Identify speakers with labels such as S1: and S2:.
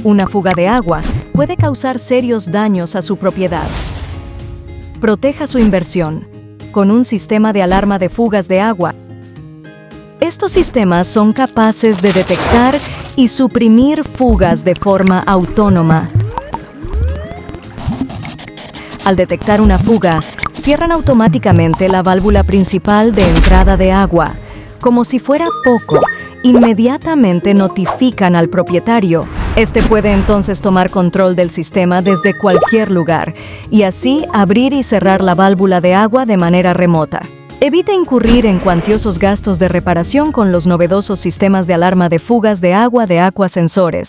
S1: Una fuga de agua puede causar serios daños a su propiedad. Proteja su inversión con un sistema de alarma de fugas de agua. Estos sistemas son capaces de detectar y suprimir fugas de forma autónoma. Al detectar una fuga, cierran automáticamente la válvula principal de entrada de agua. Como si fuera poco, inmediatamente notifican al propietario. Este puede entonces tomar control del sistema desde cualquier lugar y así abrir y cerrar la válvula de agua de manera remota. Evite incurrir en cuantiosos gastos de reparación con los novedosos sistemas de alarma de fugas de agua de Aquasensores.